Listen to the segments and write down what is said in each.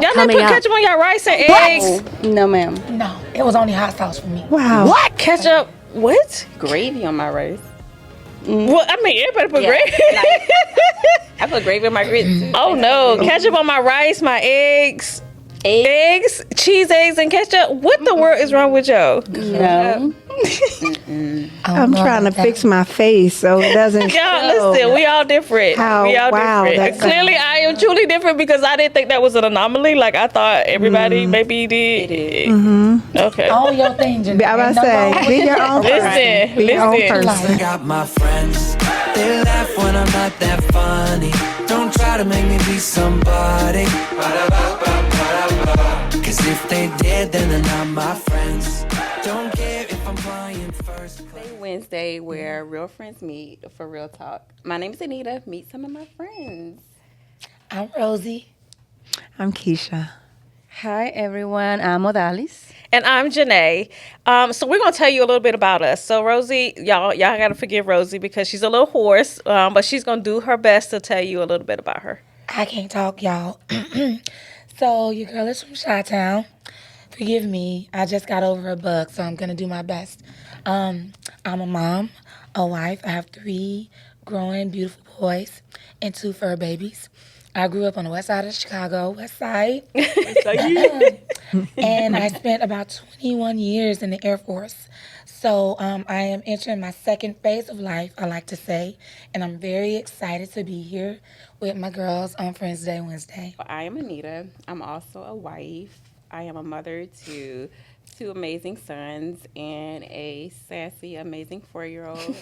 Y'all didn't put ketchup on y'all rice and eggs? No, ma'am. No, it was only hot sauce for me. Wow. What? Ketchup? What? Gravy on my rice. Well, I mean, everybody put gravy. I put gravy on my grits too. Oh no, ketchup on my rice, my eggs. Eggs, cheese eggs, and ketchup. What the world is wrong with y'all? No. I'm trying to fix my face so it doesn't Y'all, show. listen, we all different. We all different. that's Clearly, I am truly different because I didn't think that was an anomaly. Like, I thought everybody maybe did. Okay. All your things. I was about to say, be your own person. Be your own person. I got my friends. They laugh when I'm not that funny. Don't try to make me be somebody. Cause if they did, then they're not my friends. Don't care if I'm playing first. Friendsday Wednesday, where real friends meet for real talk. My name is Anita. Meet some of my friends. I'm Rosie. I'm Keisha. Hi, everyone. I'm Odalis. And I'm Janae. So we're gonna tell you a little bit about us. So Rosie, y'all gotta forgive Rosie because she's a little hoarse, but she's gonna do her best to tell you a little bit about her. I can't talk, y'all. So your girl is from Chi-Town. Forgive me. I just got over a bug, so I'm going to do my best. I'm a mom, a wife. I have 3 growing, beautiful boys and 2 fur babies. I grew up on the west side of Chicago, west side. And I spent about 21 years in the Air Force. So I am entering my second phase of life, I like to say. And I'm very excited to be here with my girls on Friendsday Wednesday. I am Anita. I'm also a wife. I am a mother to 2 amazing sons and a sassy, amazing 4-year-old.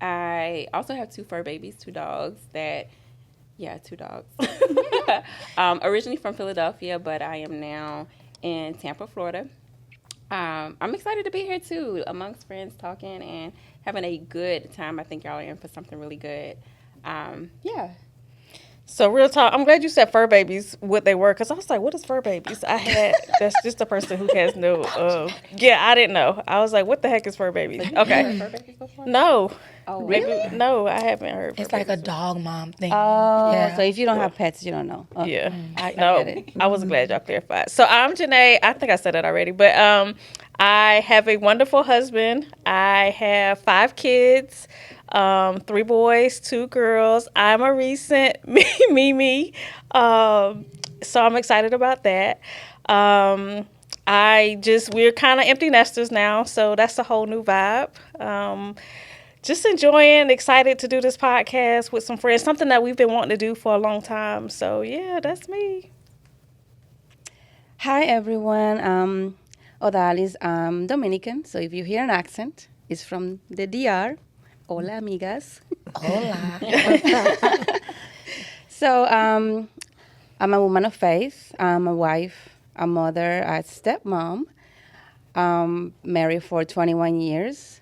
I also have 2 fur babies, 2 dogs 2 dogs. Originally from Philadelphia, but I am now in Tampa, Florida. I'm excited to be here too, amongst friends, talking and having a good time. I think y'all are in for something really good. So real talk, I'm glad you said fur babies, what they were, because I was like, what is fur babies? That's just a person who has no, I didn't know. I was like, what the heck is fur babies? Okay. Fur babies before? No. Oh, really? No, I haven't heard. It's like a dog mom thing. Oh, so if you don't have pets, you don't know. Oh. Yeah. I No, get it. I was glad y'all clarified. So I'm Janae. I think I said that already, but I have a wonderful husband. I have 5 kids, 3 boys, 2 girls. I'm a recent me. So I'm excited about that. We're kind of empty nesters now, so that's a whole new vibe. Just enjoying, excited to do this podcast with some friends, something that we've been wanting to do for a long time. So yeah, that's me. Hi, everyone. I'm Odalis. I'm Dominican, so if you hear an accent, it's from the DR. Hola, amigas. Hola. So I'm a woman of faith. I'm a wife, a mother, a stepmom. Married for 21 years.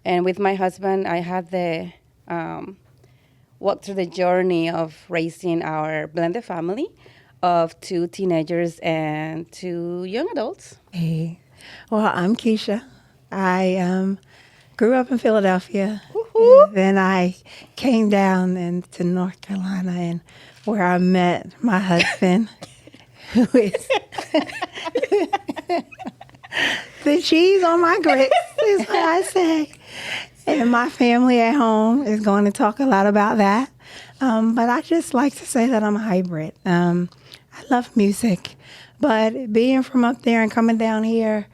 And with my husband, I had the walk through the journey of raising our blended family of 2 teenagers and 2 young adults. Hey. Well, I'm Keisha. I grew up in Philadelphia. And then I came down to North Carolina, and where I met my husband, who is the cheese on my grits, is what I say. And my family at home is going to talk a lot about that. But I just like to say that I'm a hybrid. I love music, but being from up there and coming down here,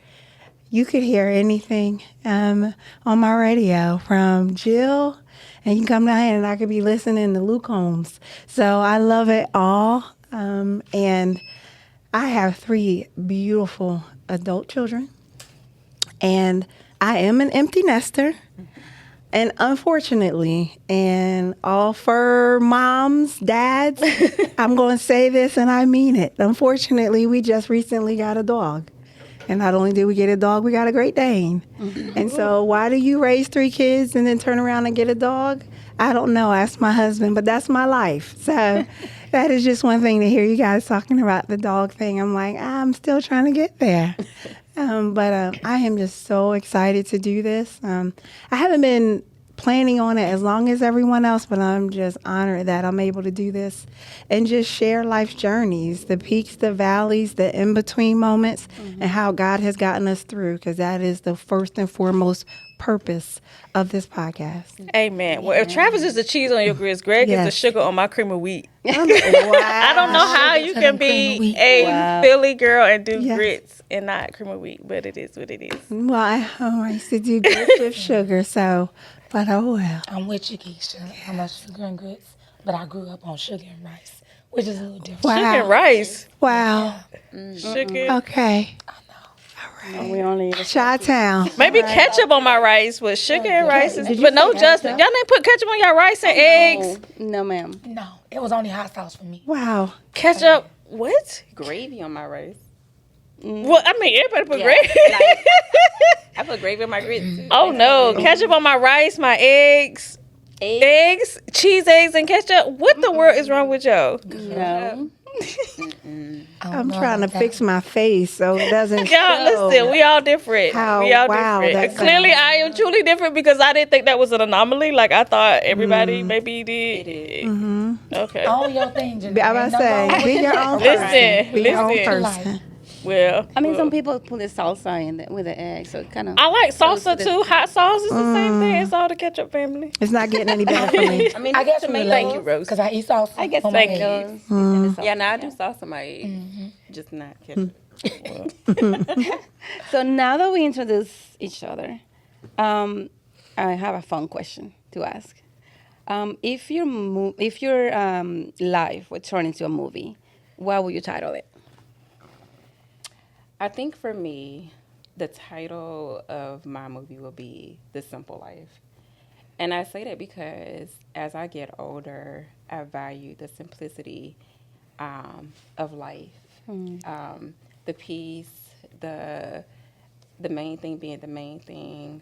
you could hear anything on my radio from Jill, and you can come down here and I could be listening to Luke Combs. So I love it all. And I have 3 beautiful adult children, and I am an empty nester. And unfortunately, and all fur moms, dads, I'm going to say this and I mean it. Unfortunately, we just recently got a dog. And not only did we get a dog, we got a Great Dane. And so why do you raise 3 kids and then turn around and get a dog? I don't know. Ask my husband, but that's my life. So that is just one thing to hear you guys talking about the dog thing. I'm like, I'm still trying to get there. But I am just so excited to do this. I haven't been planning on it as long as everyone else, but I'm just honored that I'm able to do this and just share life's journeys, the peaks, the valleys, the in-between moments, and how God has gotten us through, because that is the first and foremost purpose of this podcast. Amen. Well, if Travis is the cheese on your grits, Greg is the Yes. sugar on my cream of wheat. Wow. I don't know how you can be a Philly girl and do Yes. grits and not cream of wheat, but it is what it is. Well, I used to do grits with sugar, but oh well. I'm with you, Keisha. I'm a sugar and grits, but I grew up on sugar and rice, which is a little different. Wow. Sugar and rice. Wow. Sugar. Okay. We only eat Chi-town. Maybe ketchup on my rice, but sugar and rice is. Did you But no, say Justin, ketchup? y'all didn't put ketchup on your rice and eggs. No, ma'am. No, it was only hot sauce for me. Wow. Ketchup. What? Gravy on my rice. Well, I mean, everybody put Yeah, gravy. I put gravy on my grits too. Oh no, ketchup on my rice, my eggs, cheese eggs, and ketchup. What the world is wrong with y'all? No. I'm trying to fix my face so it doesn't Y'all, show. listen, we all different. How- we all wow, different. that Clearly, sounds- I am truly different because I didn't think that was an anomaly. Like I thought everybody maybe did. It is. Okay. Own your thing, Janelle. I was about to say, be your own Listen, person. Be your own listen. person. Well, I mean, well. some people put the salsa in with the egg, so it kind of. I like salsa to the- too. Hot sauce is the same thing. It's all the ketchup family. It's not getting any better for me. I mean, I guess tomatoes. Thank you, Rose. because I eat sauce. I guess on my thank eggs. you. Yeah, now I do sauce on my eggs, just not ketchup. So now that we introduce each other, I have a fun question to ask. If your life would turn into a movie, what would you title it? I think for me, the title of my movie will be The Simple Life. And I say that because as I get older, I value the simplicity of life. The peace, the main thing being the main thing,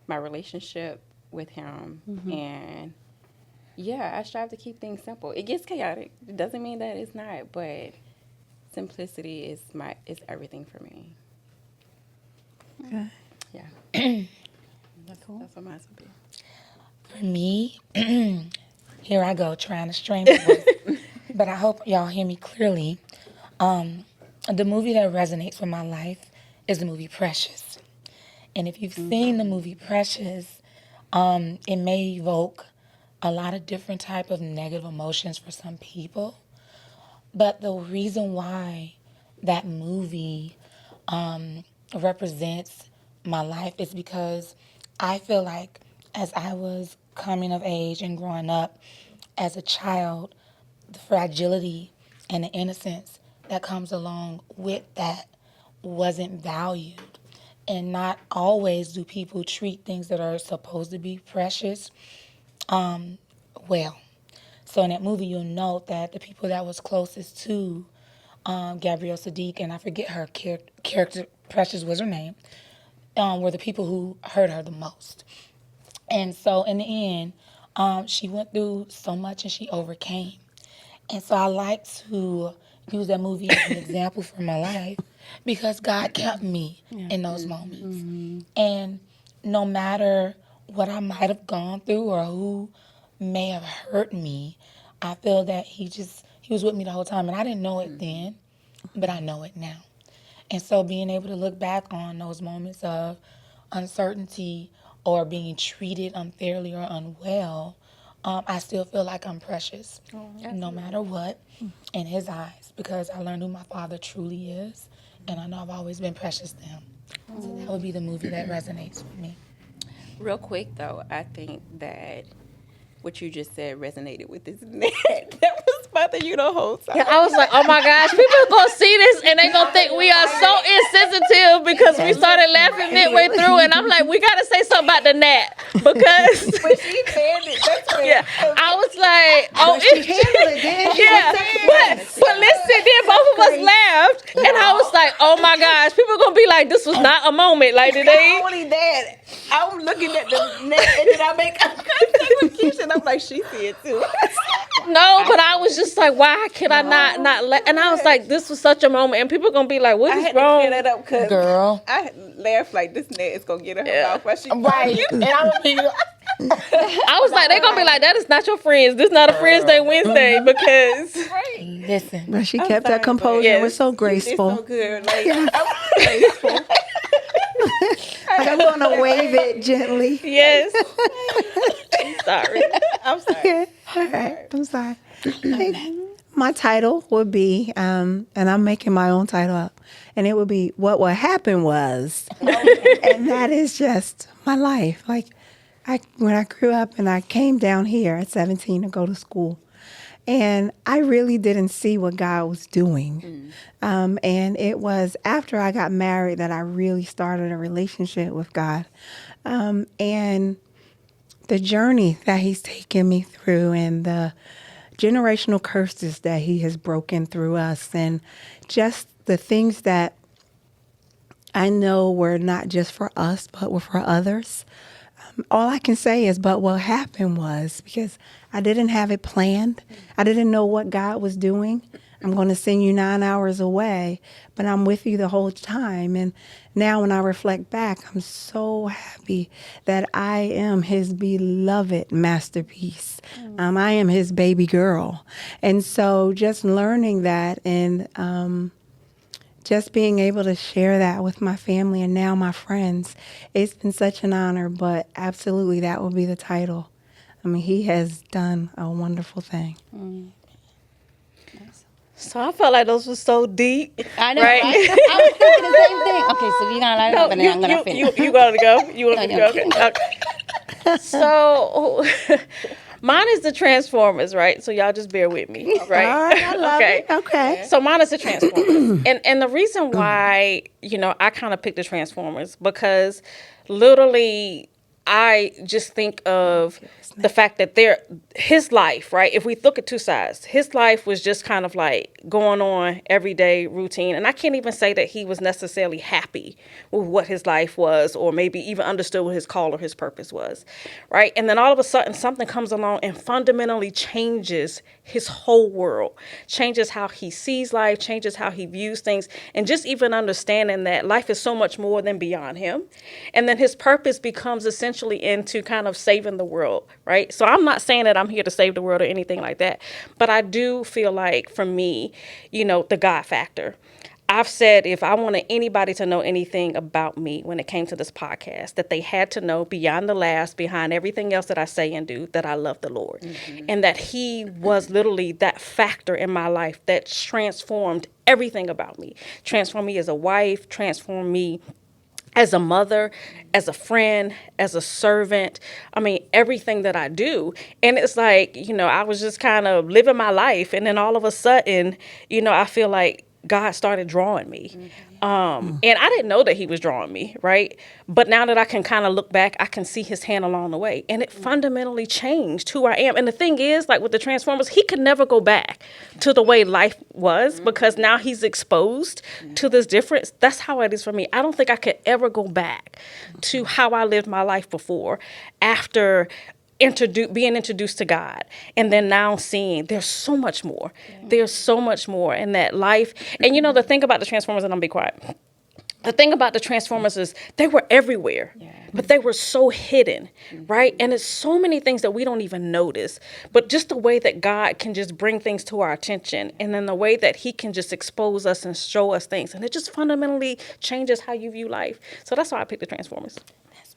my relationship with him. And yeah, I strive to keep things simple. It gets chaotic. It doesn't mean that it's not, but simplicity is everything for me. Okay. Yeah. That's what mine would be. For me, here I go trying to strain my voice, but I hope y'all hear me clearly. The movie that resonates with my life is the movie Precious. And if you've seen the movie Precious, it may evoke a lot of different type of negative emotions for some people. But the reason why that movie represents my life is because I feel like as I was coming of age and growing up as a child, the fragility and the innocence that comes along with that wasn't valued. And not always do people treat things that are supposed to be precious well. So in that movie, you'll note that the people that was closest to Gabrielle Sadiq, and I forget her character, Precious was her name, were the people who hurt her the most. And so in the end, she went through so much and she overcame. And so I like to use that movie as an example for my life because God kept me in those moments. And no matter what I might have gone through or who may have hurt me, I feel that he was with me the whole time. And I didn't know it then, but I know it now. And so being able to look back on those moments of uncertainty or being treated unfairly or unwell, I still feel like I'm precious, no matter what, in his eyes, because I learned who my father truly is, and I know I've always been precious to him. So that would be the movie that resonates with me. Real quick, though, I think that what you just said resonated with this man. That was bothering you the whole time. Yeah, I was like, oh my gosh, people are gonna see this and they gonna think we are so insensitive because we started laughing midway through, and I'm like, we gotta say something about the gnat because When she said it, that's what yeah, I was like, oh, She handled it, didn't she? yeah, but listen, then both of us laughed, and I was like, oh my gosh, people gonna be like, this was not a moment, like did they? only that, I'm looking at the net and then I make contact with Keisha and I'm like, she see it too. No, but I was just like, why could I not let? And I was like, this was such a moment, and people are gonna be like, what I is had to wrong? clear that up because Girl. I laughed like this net is gonna get in her mouth while she Right. And I'm gonna be I was like, they're gonna be like, that is not your friends. This is not a Friendsday Wednesday because listen. But she kept her sorry, composure but and was so It's graceful. so good. Like, I'm graceful. Like I'm gonna wave it gently. yes. I'm sorry. I'm sorry. Okay. All right. I'm sorry. My title would be, and I'm making my own title up, and it would be "What Happened Was," and that is just my life. Like, when I grew up and I came down here at 17 to go to school, and I really didn't see what God was doing. And it was after I got married that I really started a relationship with God, and the journey that He's taken me through, and the generational curses that He has broken through us, and just the things that I know were not just for us, but were for others. All I can say is, but what happened was, because I didn't have it planned. I didn't know what God was doing. I'm going to send you 9 hours away, but I'm with you the whole time. And now when I reflect back, I'm so happy that I am His beloved masterpiece. I am His baby girl. And so just learning that and just being able to share that with my family and now my friends, it's been such an honor, but absolutely that will be the title. I mean, He has done a wonderful thing. So I felt like those were so deep. I know, Right? right? I was thinking the same thing. Okay, so you're gonna light it up, and then I'm gonna finish. You gotta go. You want me to No, go? no. Okay. So mine is the Transformers, right? So y'all just bear with me, right? All right, I love it. Okay. So mine is the Transformers. and the reason why, I kind of picked the Transformers because literally I just think of the fact that his life, right? If we look at two sides, his life was just kind of like going on everyday routine. And I can't even say that he was necessarily happy with what his life was, or maybe even understood what his call or his purpose was, right? And then all of a sudden something comes along and fundamentally changes his whole world, changes how he sees life, changes how he views things, and just even understanding that life is so much more than beyond him. And then his purpose becomes essentially into kind of saving the world, right? So I'm not saying that I'm here to save the world or anything like that, but I do feel like for me, the God factor. I've said if I wanted anybody to know anything about me when it came to this podcast, that they had to know beyond the laughs, behind everything else that I say and do, that I love the Lord. And that He was literally that factor in my life that transformed everything about me. Transformed me as a wife, transformed me as a mother, as a friend, as a servant. I mean, everything that I do. And it's like, I was just kind of living my life. And then all of a sudden, I feel like God started drawing me. And I didn't know that He was drawing me, right? But now that I can kind of look back, I can see His hand along the way. And it fundamentally changed who I am. And the thing is, like with the Transformers, He could never go back to the way life was because now He's exposed to this difference. That's how it is for me. I don't think I could ever go back to how I lived my life before after being introduced to God, and then now seeing there's so much more. There's so much more in that life. And the thing about the Transformers, and I'm be quiet. The thing about the Transformers is they were everywhere, but they were so hidden, right? And it's so many things that we don't even notice, but just the way that God can just bring things to our attention, and then the way that He can just expose us and show us things, and it just fundamentally changes how you view life. So that's why I picked the Transformers.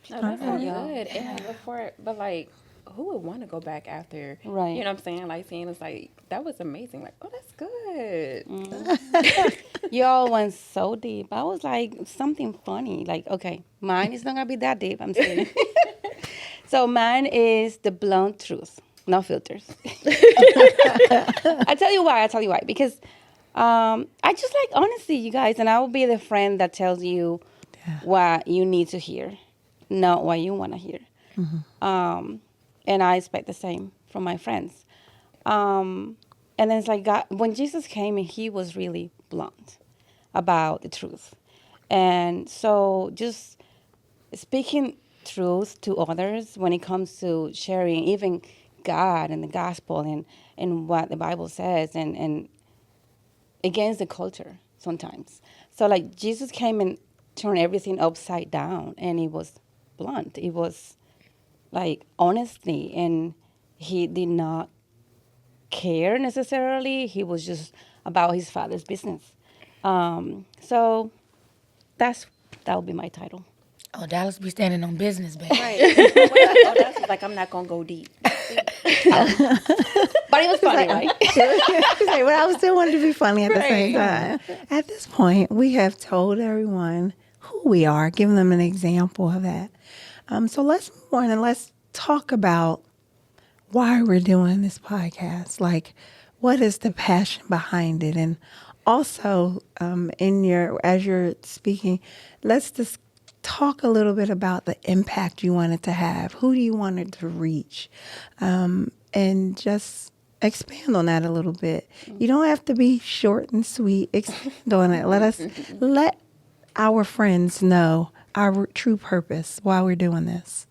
No, that's so good. And but like, who would want to go back after? Right. You know what I'm saying? Like, seeing it's like, that was amazing. Like, oh, that's good. Y'all went so deep. I was like, something funny. Like, okay, mine is not going to be that deep. I'm saying. So mine is the blunt truth. No filters. I tell you why. Because I just like honesty, you guys. And I will be the friend that tells you what you need to hear, not what you want to hear. And I expect the same from my friends. And then it's like God, when Jesus came, and He was really blunt about the truth. And so just speaking truth to others when it comes to sharing even God and the gospel and what the Bible says and against the culture sometimes. So like Jesus came and turned everything upside down, and it was blunt. It was like honesty, and he did not care necessarily. He was just about his father's business. So that would be my title. Oh, Dallas be standing on business, baby. Right. Oh, that's like I'm not gonna go deep. But it was funny, right? Well, I still wanted to be funny at the same time. At this point, we have told everyone who we are, given them an example of that. So let's move on and let's talk about why we're doing this podcast. Like, what is the passion behind it? And also, as you're speaking, let's just talk a little bit about the impact you want it to have. Who do you want it to reach? And just expand on that a little bit. You don't have to be short and sweet. Expand on it. Let our friends know our true purpose why we're doing this.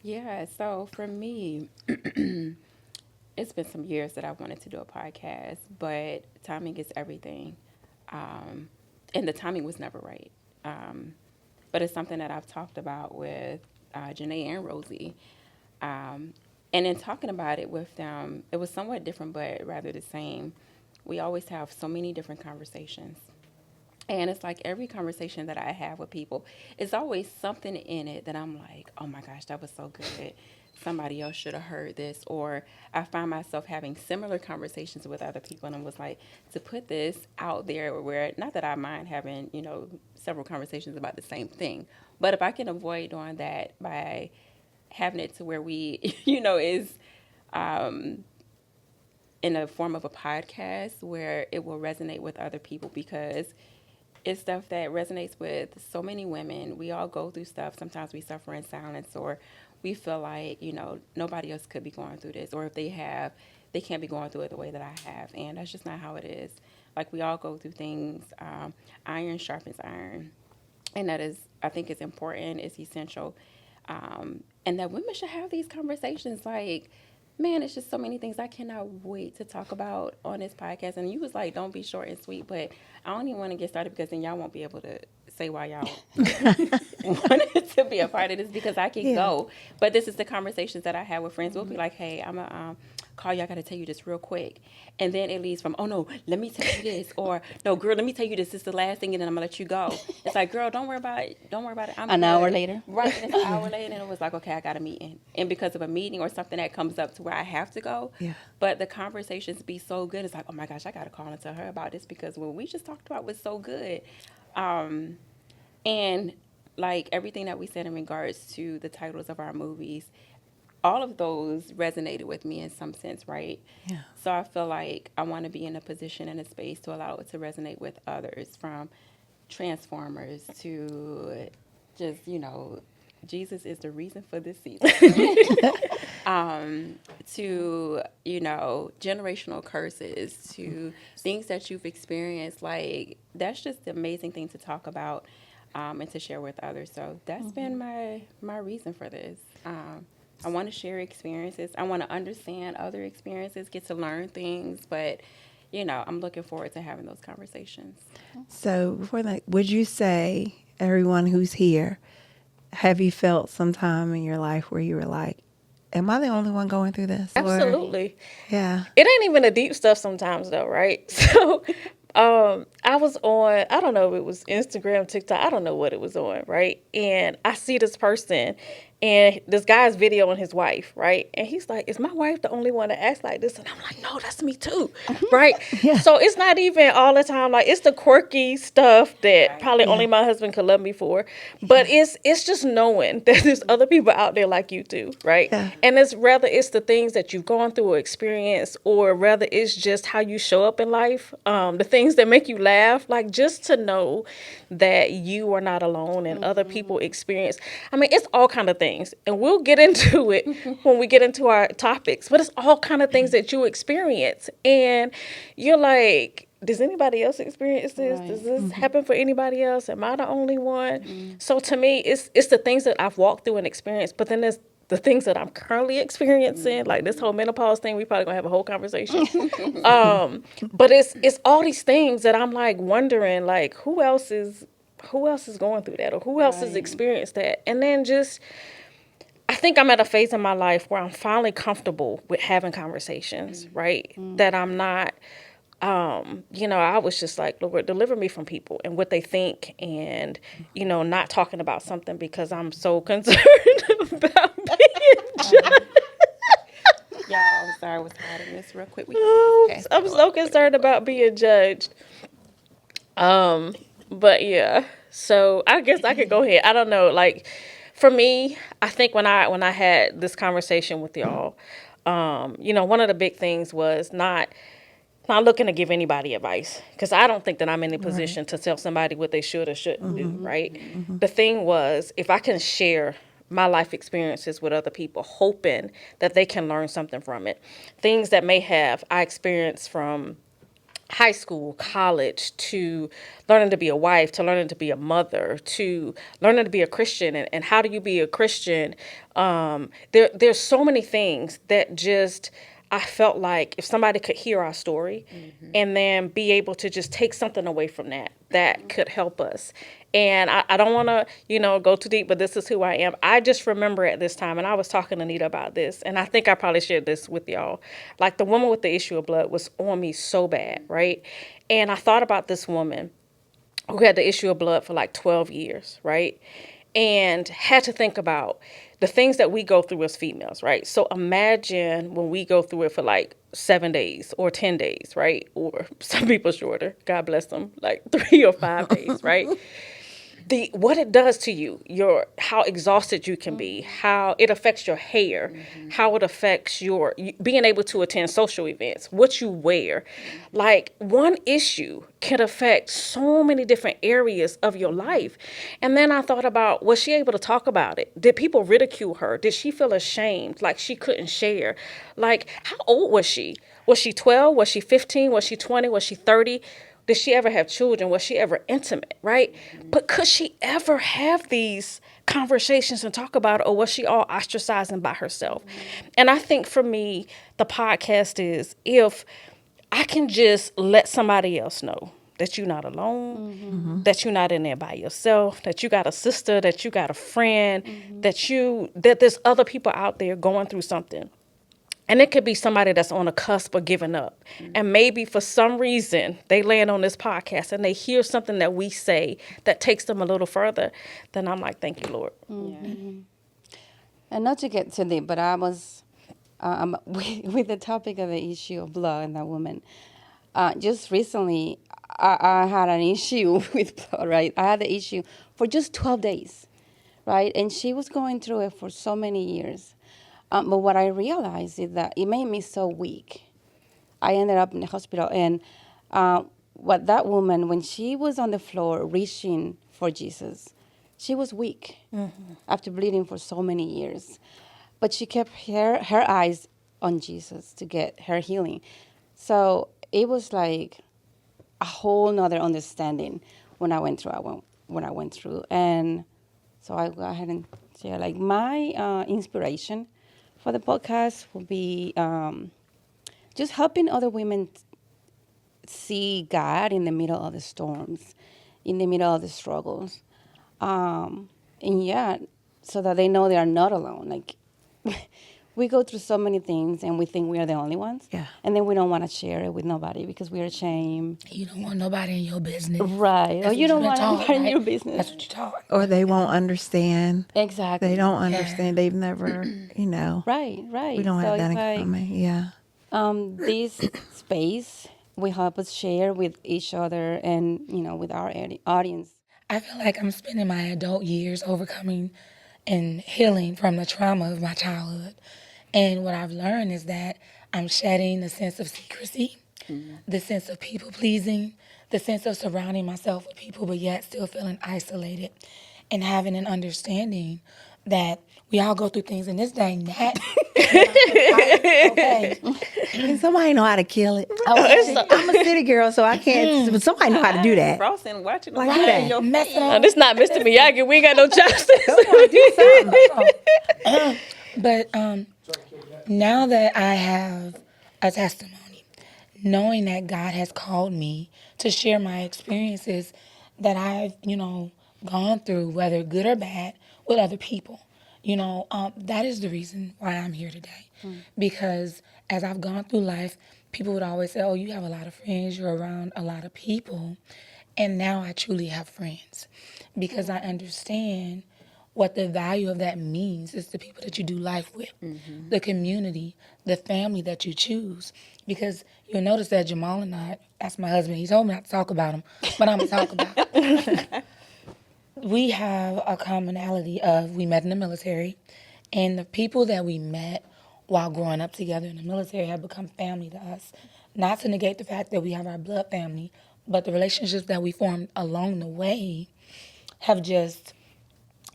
Yeah, so for me, it's been some years that I wanted to do a podcast, but timing is everything. And the timing was never right. But it's something that I've talked about with Janae and Rosie. And in talking about it with them, it was somewhat different, but rather the same. We always have so many different conversations. And it's like every conversation that I have with people, it's always something in it that I'm like, oh my gosh, that was so good. Somebody else should have heard this. Or I find myself having similar conversations with other people. And I was like, to put this out there where, not that I mind having, several conversations about the same thing. But if I can avoid doing that by having it to where we, is in a form of a podcast where it will resonate with other people, because it's stuff that resonates with so many women. We all go through stuff. Sometimes we suffer in silence, or we feel like, nobody else could be going through this. Or if they have, they can't be going through it the way that I have. And that's just not how it is. Like, we all go through things. Iron sharpens iron. And that is, I think, is important. It's essential. And that women should have these conversations. Like, man, it's just so many things I cannot wait to talk about on this podcast. And you was like, don't be short and sweet, but I don't even want to get started, because then y'all won't be able to say why y'all wanted to be a part of this, because I can go. But this is the conversations that I have with friends. We'll be like, hey, I'm a call you. I got to tell you this real quick. And then it leads from, oh, no, let me tell you this. Or, no, girl, let me tell you this. This is the last thing, and then I'm going to let you go. It's like, girl, don't worry about it. Don't worry about it. I'm An good. hour later. Right. And it's an hour later, and it was like, okay, I got a meeting. And because of a meeting or something that comes up to where I have to go, but the conversations be so good. It's like, oh, my gosh, I got to call and tell her about this, because what we just talked about was so good. And like everything that we said in regards to the titles of our movies, all of those resonated with me in some sense, right? Yeah. So I feel like I want to be in a position and a space to allow it to resonate with others, from Transformers to just, Jesus is the reason for this season. To, generational curses, to things that you've experienced. Like, that's just an amazing thing to talk about and to share with others. So that's been my reason for this. I want to share experiences. I want to understand other experiences, get to learn things. But, I'm looking forward to having those conversations. So before that, would you say, everyone who's here, have you felt sometime in your life where you were like, am I the only one going through this? Absolutely. Yeah. It ain't even the deep stuff sometimes, though, right? So I was on, I don't know if it was Instagram, TikTok, I don't know what it was on, right? And I see this person, and this guy's videoing his wife, right? And he's like, is my wife the only one that acts like this? And I'm like, no, that's me too, right? So it's not even all the time. Like, it's the quirky stuff that probably only my husband could love me for. But it's just knowing that there's other people out there like you too, right? Yeah. And it's the things that you've gone through or experienced, or rather it's just how you show up in life, the things that make you laugh, like, just to know that you are not alone and other people experience. I mean, it's all kind of things. And we'll get into it when we get into our topics, but it's all kind of things that you experience. And you're like, does anybody else experience this? Right. Does this happen for anybody else? Am I the only one? So to me, it's the things that I've walked through and experienced, but then there's the things that I'm currently experiencing, like this whole menopause thing. We probably gonna have a whole conversation. But it's all these things that I'm like wondering, like who else is going through that, or who else has experienced that, and then just. I think I'm at a phase in my life where I'm finally comfortable with having conversations, right? That I'm not, I was just like, Lord, deliver me from people and what they think, and, not talking about something because I'm so concerned about being judged. Y'all, I'm sorry, I was hiding this real quick. We can just pass I'm it so on. concerned about being judged. But yeah, so I guess I could go ahead. I don't know, like, for me, I think when I had this conversation with y'all, one of the big things was not looking to give anybody advice, because I don't think that I'm in a position to tell somebody what they should or shouldn't do, right? The thing was, if I can share my life experiences with other people, hoping that they can learn something from it, things that I experienced from high school, college, to learning to be a wife, to learning to be a mother, to learning to be a Christian, and how do you be a Christian? There's so many things that just I felt like if somebody could hear our story and then be able to just take something away from that could help us. And I don't want to, go too deep, but this is who I am. I just remember at this time, and I was talking to Nita about this, and I think I probably shared this with y'all. Like, the woman with the issue of blood was on me so bad, right? And I thought about this woman who had the issue of blood for like 12 years, right? And had to think about the things that we go through as females, right? So imagine when we go through it for like 7 days or 10 days, right? Or some people shorter, God bless them, like 3 or 5 days, right? What it does to you, how exhausted you can be, how it affects your hair, how it affects your being able to attend social events, what you wear. Like, one issue can affect so many different areas of your life. And then I thought about, was she able to talk about it? Did people ridicule her? Did she feel ashamed, like she couldn't share? Like, how old was she? Was she 12? Was she 15? Was she 20? Was she 30? Did she ever have children? Was she ever intimate, right? But could she ever have these conversations and talk about it, or was she all ostracizing by herself? And I think for me, the podcast is, if I can just let somebody else know that you're not alone, that you're not in there by yourself, that you got a sister, that you got a friend, that there's other people out there going through something. And it could be somebody that's on the cusp of giving up. And maybe for some reason they land on this podcast and they hear something that we say that takes them a little further. Then I'm like, thank you, Lord. And not to get too deep, but I was with the topic of the issue of blood and that woman. Just recently, I had an issue with blood, right? I had the issue for just 12 days, right? And she was going through it for so many years. But what I realized is that it made me so weak. I ended up in the hospital. And what that woman, when she was on the floor reaching for Jesus, she was weak after bleeding for so many years. But she kept her eyes on Jesus to get her healing. So it was like a whole nother understanding when I went through. And so I go ahead and share, like, my inspiration for the podcast will be just helping other women see God in the middle of the storms, in the middle of the struggles. And yeah, so that they know they are not alone. Like, we go through so many things and we think we are the only ones. Yeah. And then we don't want to share it with nobody because we are ashamed. You don't want nobody in your business. Right. That's Or you what don't you've want been taught, anybody in right? your business. That's what you're taught. Or they won't understand. Exactly. They don't understand. They've never, Right. we don't have So that it's in common. Yeah. This space will help us share with each other and, with our audience. I feel like I'm spending my adult years overcoming and healing from the trauma of my childhood. And what I've learned is that I'm shedding the sense of secrecy, the sense of people pleasing, the sense of surrounding myself with people but yet still feeling isolated, and having an understanding that we all go through things in this dang net. Okay. And somebody know how to kill it. Okay. I'm a city girl, so I can't. But somebody know how to do that. Frosting, watching them Like fly that. in your Messing face. up. This not Mr. Miyagi. We ain't got no chopsticks. But now that I have a testimony, knowing that God has called me to share my experiences that I've, gone through, whether good or bad, with other people, that is the reason why I'm here today. Because as I've gone through life, people would always say, oh, you have a lot of friends, you're around a lot of people. And now I truly have friends because I understand what the value of that means is the people that you do life with, the community, the family that you choose. Because you'll notice that Jamal and I, that's my husband, he told me not to talk about him, but I'm going to talk about him. We have a commonality of we met in the military, and the people that we met while growing up together in the military have become family to us. Not to negate the fact that we have our blood family, but the relationships that we formed along the way have just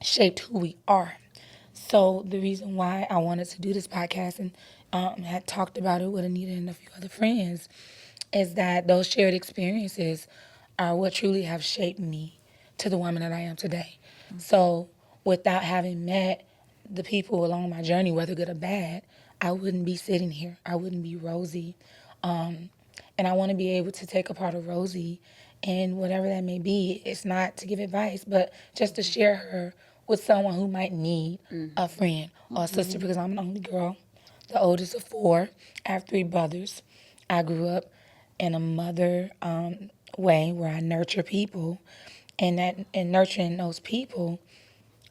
shaped who we are. So the reason why I wanted to do this podcast and had talked about it with Anita and a few other friends is that those shared experiences are what truly have shaped me to the woman that I am today. So without having met the people along my journey, whether good or bad, I wouldn't be sitting here. I wouldn't be Rosie. And I want to be able to take a part of Rosie and whatever that may be. It's not to give advice, but just to share her with someone who might need a friend or a sister, because I'm an only girl, the oldest of four. I have three brothers. I grew up in a mother way where I nurture people, and nurturing those people,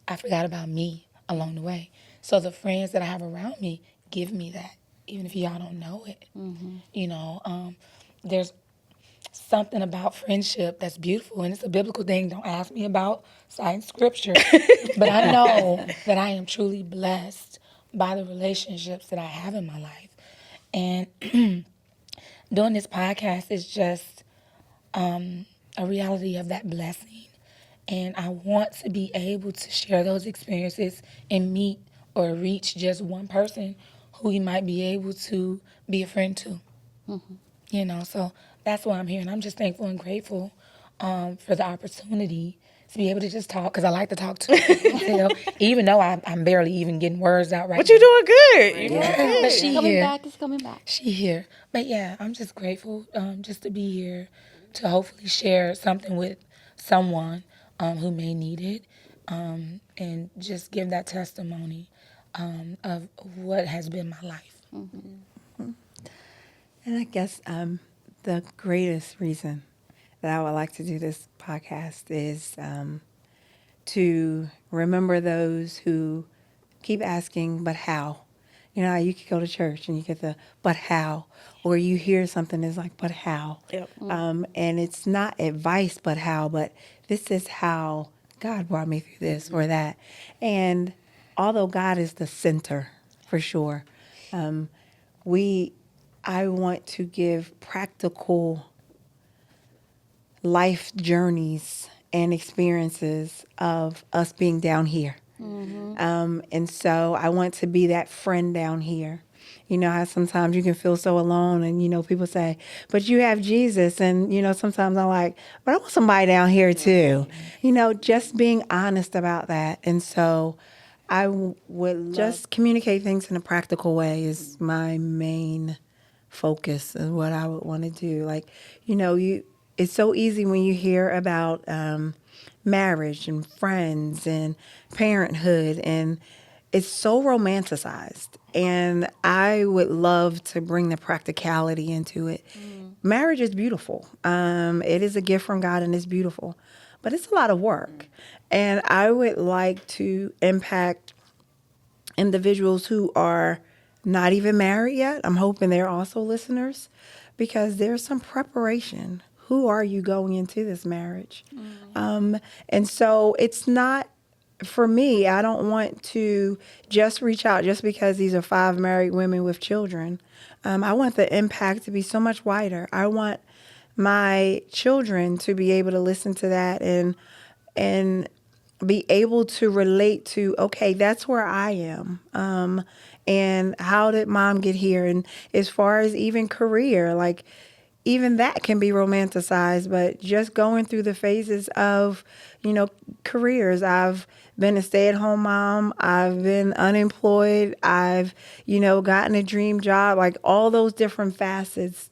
I forgot about me along the way. So the friends that I have around me give me that, even if y'all don't know it. There's something about friendship that's beautiful, and it's a biblical thing. Don't ask me about citing scripture, but I know that I am truly blessed by the relationships that I have in my life. And doing this podcast is just a reality of that blessing. And I want to be able to share those experiences and meet or reach just one person who he might be able to be a friend to. So that's why I'm here. And I'm just thankful and grateful for the opportunity to be able to just talk, because I like to talk to even though I'm barely even getting words out right But now. you're doing good. You're doing good. But she Coming here. back is coming back. She here. But yeah, I'm just grateful just to be here to hopefully share something with someone who may need it, and just give that testimony of what has been my life. And I guess the greatest reason that I would like to do this podcast is to remember those who keep asking, but how? You know, how you could go to church and you get the, but how? Or you hear something that's like, but how? Yep. And it's not advice, but how, but this is how God brought me through this or that. And although God is the center, for sure, I want to give practical life journeys and experiences of us being down here. And so I want to be that friend down here. You know how sometimes you can feel so alone, and, people say, but you have Jesus. And, sometimes I'm like, but I want somebody down here too. Just being honest about that. And so I would just communicate things in a practical way is my main focus and what I would want to do. Like, it's so easy when you hear about marriage and friends and parenthood, and it's so romanticized. And I would love to bring the practicality into it. Marriage is beautiful. It is a gift from God, and it's beautiful, but it's a lot of work. And I would like to impact individuals who are not even married yet. I'm hoping they're also listeners, because there's some preparation. Who are you going into this marriage? And so it's not, for me, I don't want to just reach out just because these are 5 married women with children. I want the impact to be so much wider. I want my children to be able to listen to that and be able to relate to, okay, that's where I am. And how did mom get here? And as far as even career, like even that can be romanticized, but just going through the phases of, careers. I've been a stay-at-home mom. I've been unemployed. I've, gotten a dream job. Like all those different facets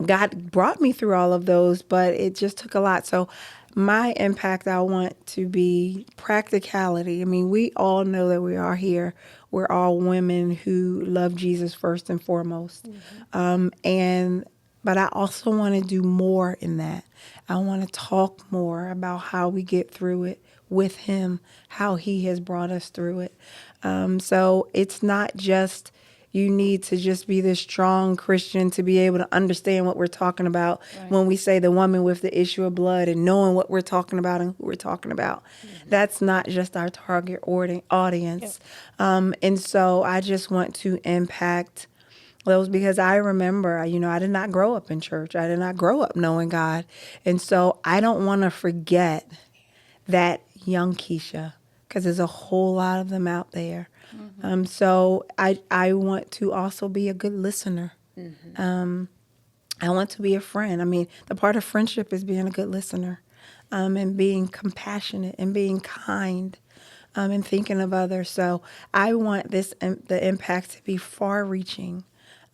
God brought me through all of those, but it just took a lot. So my impact, I want to be practicality. I mean, we all know that we are here. We're all women who love Jesus first and foremost. But I also want to do more in that. I want to talk more about how we get through it with him, how he has brought us through it. So it's not just you need to just be this strong Christian to be able to understand what we're talking about when we say the woman with the issue of blood and knowing what we're talking about and who we're talking about. That's not just our target audience. And so I just want to impact those because I remember, I did not grow up in church. I did not grow up knowing God. And so I don't want to forget that young Keisha because there's a whole lot of them out there. So I want to also be a good listener. I want to be a friend. I mean, the part of friendship is being a good listener, and being compassionate and being kind, and thinking of others. So I want the impact to be far-reaching.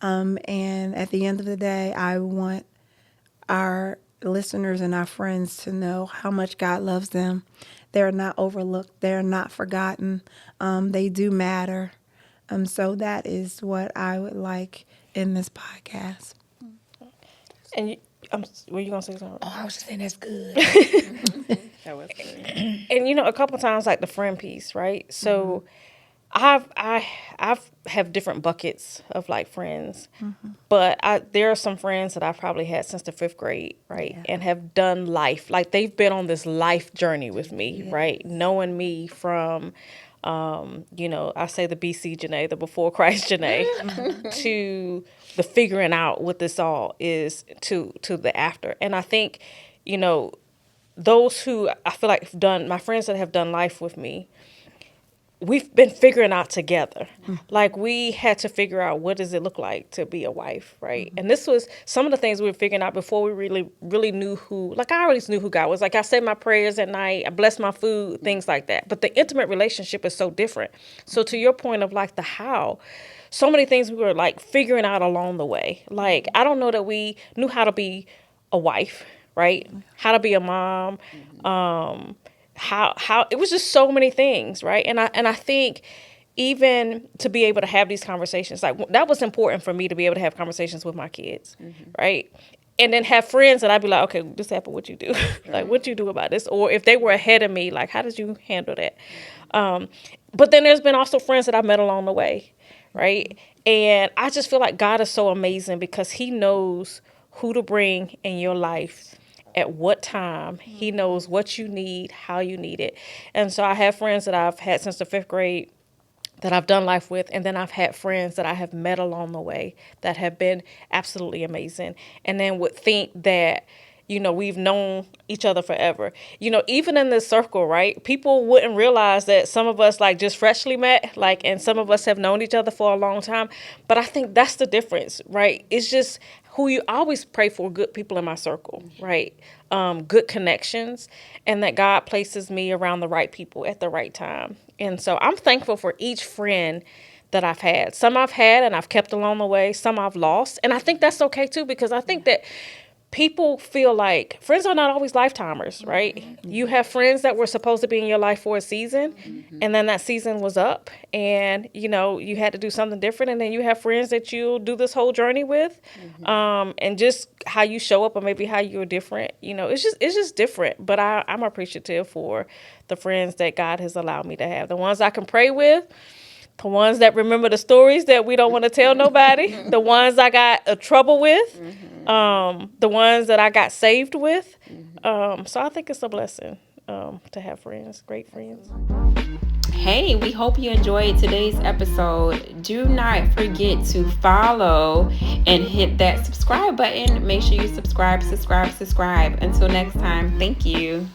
And at the end of the day, I want our listeners and our friends to know how much God loves them. They're not overlooked. They're not forgotten. They do matter. So that is what I would like in this podcast. And were you gonna say something? Oh, I was just saying that's good. That was good. And a couple times like the friend piece, right? So I have different buckets of like friends, but there are some friends that I've probably had since the 5th grade, right? And have done life, like they've been on this life journey with me, right? Knowing me from, I say the BC Janae, the before Christ Janae, to the figuring out what this all is to the after. And I think, those who I feel like have done, my friends that have done life with me, we've been figuring out together. Like we had to figure out what does it look like to be a wife, right? And this was some of the things we were figuring out before we really knew who, like I always knew who God was. Like I said my prayers at night, I bless my food, things like that. But the intimate relationship is so different. So to your point of like the how, so many things we were like figuring out along the way. Like I don't know that we knew how to be a wife, right? How to be a mom, how it was just so many things, right? And I think even to be able to have these conversations, like that was important for me to be able to have conversations with my kids, right? And then have friends that I'd be like, okay, this happened, what you do? Like, what you do about this? Or if they were ahead of me, like, how did you handle that? But then there's been also friends that I met along the way, right? And I just feel like God is so amazing because he knows who to bring in your life at what time. He knows what you need, how you need it. And so I have friends that I've had since the 5th grade that I've done life with. And then I've had friends that I have met along the way that have been absolutely amazing. And then would think that, we've known each other forever. Even in this circle, right? People wouldn't realize that some of us like just freshly met, like, and some of us have known each other for a long time. But I think that's the difference, right? It's just who you always pray for good people in my circle, right? Good connections, and that God places me around the right people at the right time. And so I'm thankful for each friend that I've had. Some I've had and I've kept along the way. Some I've lost. And I think that's okay too, because I think that people feel like friends are not always lifetimers, right? You have friends that were supposed to be in your life for a season, and then that season was up, and you had to do something different. And then you have friends that you'll do this whole journey with, and just how you show up, or maybe how you're different. It's just different. But I'm appreciative for the friends that God has allowed me to have, the ones I can pray with. The ones that remember the stories that we don't want to tell nobody. The ones I got trouble with. The ones that I got saved with. So I think it's a blessing to have friends, great friends. Hey, we hope you enjoyed today's episode. Do not forget to follow and hit that subscribe button. Make sure you subscribe. Until next time, thank you.